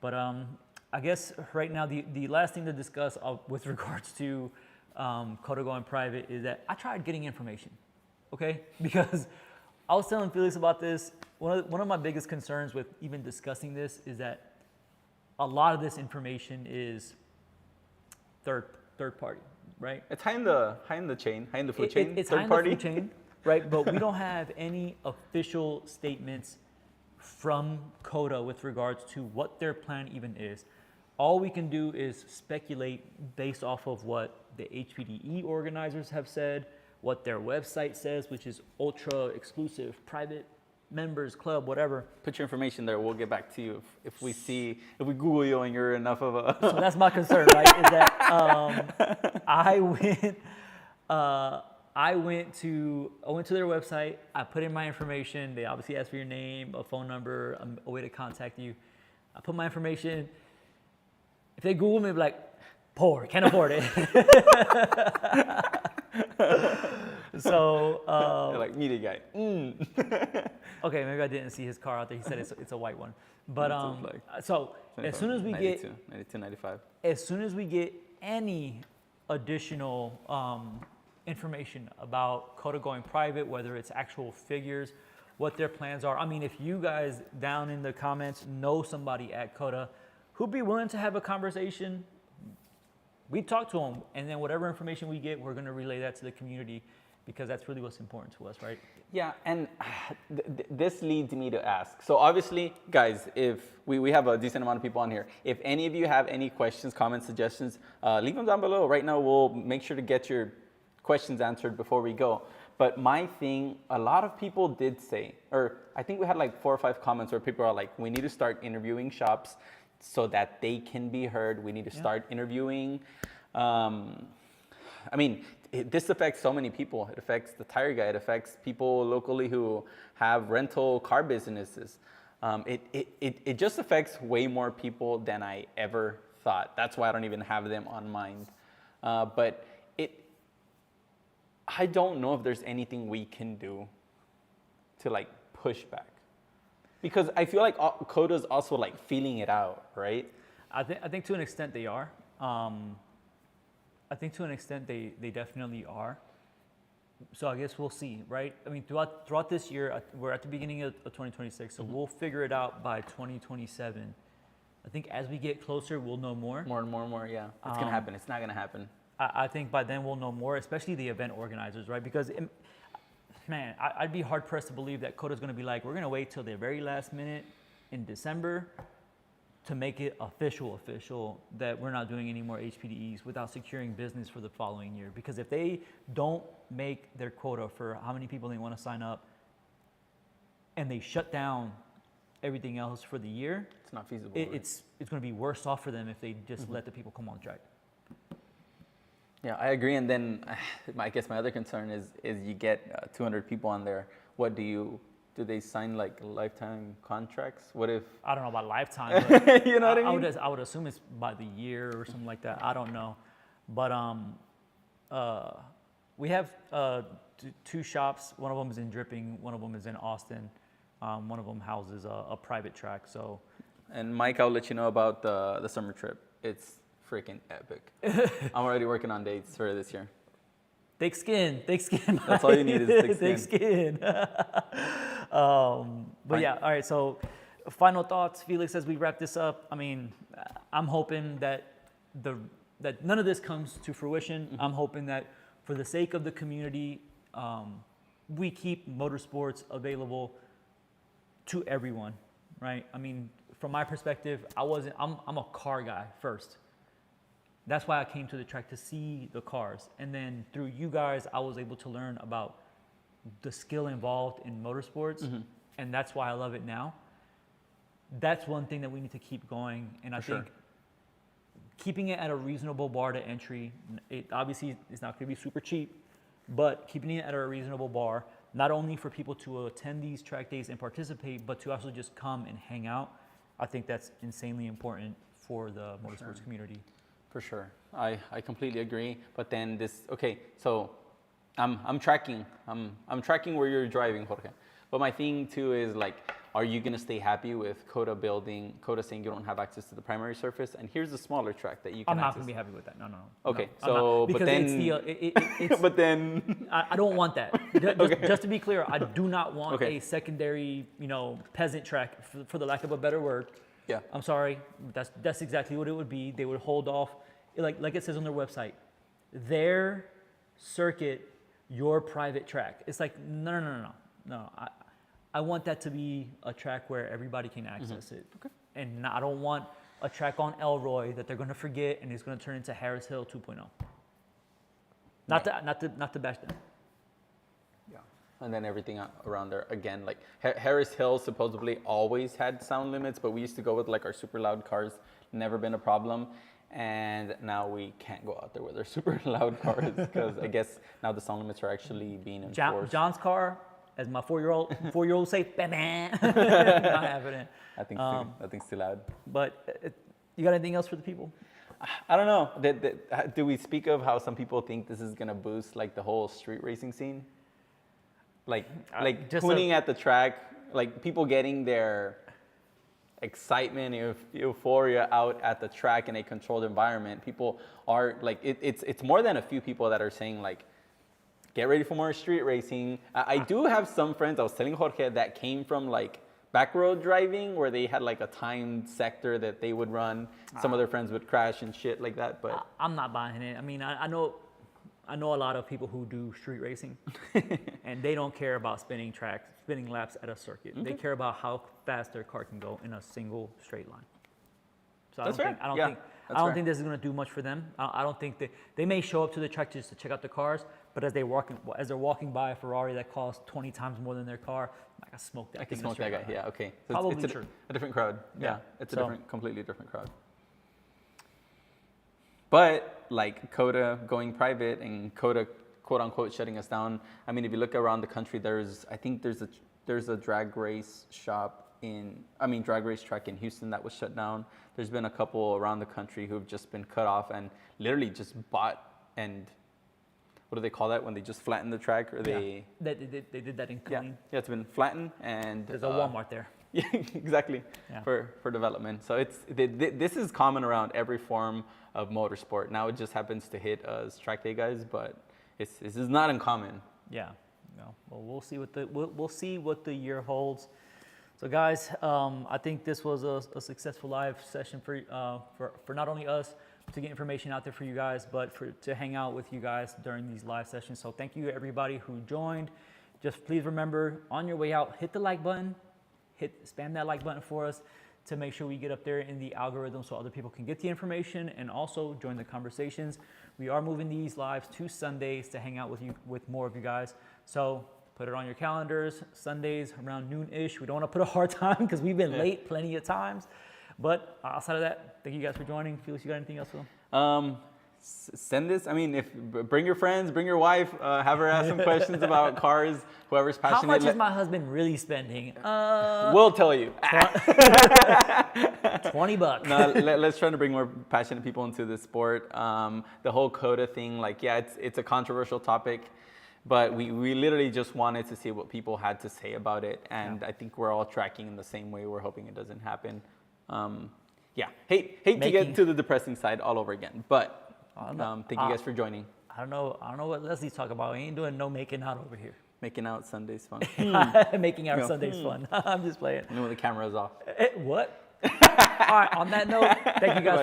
But I guess right now, the last thing to discuss with regards to Coda going private is that I tried getting information, okay? Because I was telling Felix about this. One of my biggest concerns with even discussing this is that a lot of this information is third party, right? It's high in the chain, high in the food chain. It's third high in party. the food chain. right? But we don't have any official statements from COTA with regards to what their plan even is. All we can do is speculate based off of what the HPDE organizers have said, what their website says, which is ultra exclusive, private members club, whatever. Put your information there. We'll get back to you if we Google you and you're enough of a. So that's my concern, right? Is that I went to their website. I put in my information. They obviously asked for your name, a phone number, a way to contact you. I put my information. If they Google me, they'll be like, poor, can't afford it. So They're like media guy. Okay, maybe I didn't see his car out there. He said it's a white one. But so as soon as we 92, 92, 95. as soon as we get any additional information about COTA going private, whether it's actual figures, what their plans are. I mean, if you guys down in the comments know somebody at COTA who'd be willing to have a conversation, we talk to them, and then whatever information we get, we're going to relay that to the community, because that's really what's important to us, right? Yeah, and this leads me to ask. So obviously, guys, if we have a decent amount of people on here, if any of you have any questions, comments, suggestions, leave them down below. Right now, we'll make sure to get your questions answered before we go. But my thing, a lot of people did say, or I think we had like 4 or 5 comments where people are like, we need to start interviewing shops so that they can be heard. We need to start interviewing. I mean, this affects so many people. It affects the tire guy. It affects people locally who have rental car businesses. It just affects way more people than I ever thought. That's why I don't even have them on mind. But I don't know if there's anything we can do to like push back, because I feel like COTA's also like feeling it out, right? I think to an extent they are. I think to an extent they definitely are. So I guess we'll see, right? I mean, throughout this year, we're at the beginning of 2026, so we'll figure it out by 2027. I think as we get closer, we'll know more. More, yeah. It's gonna happen. It's not gonna happen. I think by then we'll know more, especially the event organizers, right? Because, man, I'd be hard pressed to believe that COTA's gonna be like, we're gonna wait till the very last minute in December to make it official that we're not doing any more HPDEs without securing business for the following year. Because if they don't make their quota for how many people they want to sign up, and they shut down everything else for the year, it's not feasible. It's going to be worse off for them if they just let the people come on track. Yeah, I agree. And then I guess my other concern is you get 200 people on there. What do they sign like lifetime contracts? What if? I don't know about lifetime, but you know what I mean? I would assume it's by the year or something like that. I don't know, but we have 2 shops. One of them is in Dripping. One of them is in Austin. One of them houses a private track. So, and Mike, I'll let you know about the summer trip. It's freaking epic. I'm already working on dates for this year. Thick skin. That's all you need is thick skin. But yeah, all right. So, final thoughts, Felix, as we wrap this up. I mean, I'm hoping that none of this comes to fruition. I'm hoping that for the sake of the community, we keep motorsports available to everyone, right? I mean, from my perspective, I'm a car guy first. That's why I came to the track, to see the cars. And then through you guys, I was able to learn about the skill involved in motorsports. And that's why I love it now. That's one thing that we need to keep going. And I think keeping it at a reasonable bar to entry, it obviously is not going to be super cheap, but keeping it at a reasonable bar, not only for people to attend these track days and participate, but to also just come and hang out. I think that's insanely important for the motorsports community. For sure, I completely agree. But then so I'm tracking where you're driving, Jorge. But my thing too is like, are you gonna stay happy with COTA saying you don't have access to the primary surface? And here's a smaller track that you can. I'm not gonna be happy with that. No. Okay, no, so but then it's but then I don't want that. Just to be clear, I do not want a secondary, peasant track, for the lack of a better word. Yeah. I'm sorry. That's exactly what it would be. They would hold off, like it says on their website, their circuit your private track. It's like, no. I want that to be a track where everybody can access it. Okay. And I don't want a track on Elroy that they're going to forget and it's going to turn into Harris Hill 2.0. Not to bash them. Yeah. And then everything around there, again, like Harris Hill supposedly always had sound limits, but we used to go with like our super loud cars, never been a problem. And now we can't go out there with our super loud cars because I guess now the sound limits are actually being enforced. John's car, as my four-year-old say, bam, bam. Not happening. I think too loud. But you got anything else for the people? I don't know. Do we speak of how some people think this is gonna boost like the whole street racing scene? Like tuning at the track, like people getting their excitement, euphoria out at the track in a controlled environment. People are like, it's more than a few people that are saying like, get ready for more street racing. I do have some friends, I was telling Jorge, that came from like back road driving where they had like a timed sector that they would run. Some of their friends would crash and shit like that, but I'm not buying it. I mean, I know a lot of people who do street racing and they don't care about spinning laps at a circuit. Okay. They care about how fast their car can go in a single straight line. So I don't think this is going to do much for them. I don't think they may show up to the track just to check out the cars, but as they're walking by a Ferrari that costs 20 times more than their car, I can smoke that. I can smoke that guy. Yeah, okay. So probably it's true. A different crowd. Yeah, it's completely different crowd. But like Coda going private and Coda quote unquote shutting us down. I mean, if you look around the country, there's a drag race drag race track in Houston that was shut down. There's been a couple around the country who've just been cut off and literally just bought and what do they call that when they just flatten the track or they did that in Killeen. Yeah, it's been flattened and there's a Walmart there. Yeah, exactly. Yeah. For development. So this is common around every form of motorsport. Now it just happens to hit us track day guys, but this is not uncommon. Yeah. No. Well, we'll see what the year holds. So guys, I think this was a successful live session for not only us to get information out there for you guys, but to hang out with you guys during these live sessions. So thank you everybody who joined. Just please remember on your way out, hit the like button, spam that like button for us to make sure we get up there in the algorithm so other people can get the information and also join the conversations. We are moving these lives to Sundays to hang out with more of you guys. So put it on your calendars, Sundays around noon-ish. We don't want to put a hard time because we've been late plenty of times. But outside of that, thank you guys for joining. Felix, you got anything else for them? Send this. I mean, bring your friends, bring your wife, have her ask some questions about cars. Whoever's passionate. How much is my husband really spending? We'll tell you. $20. No, let's try to bring more passionate people into this sport. The whole Coda thing, it's a controversial topic. But we literally just wanted to see what people had to say about it. And I think we're all tracking in the same way. We're hoping it doesn't happen. Hate to get to the depressing side all over again. But thank you guys for joining. I don't know what Leslie's talking about. We ain't doing no making out over here. Making out Sunday's fun. Making out Sunday's fun. I'm just playing. When the camera's off. What? All right, on that note, thank you guys.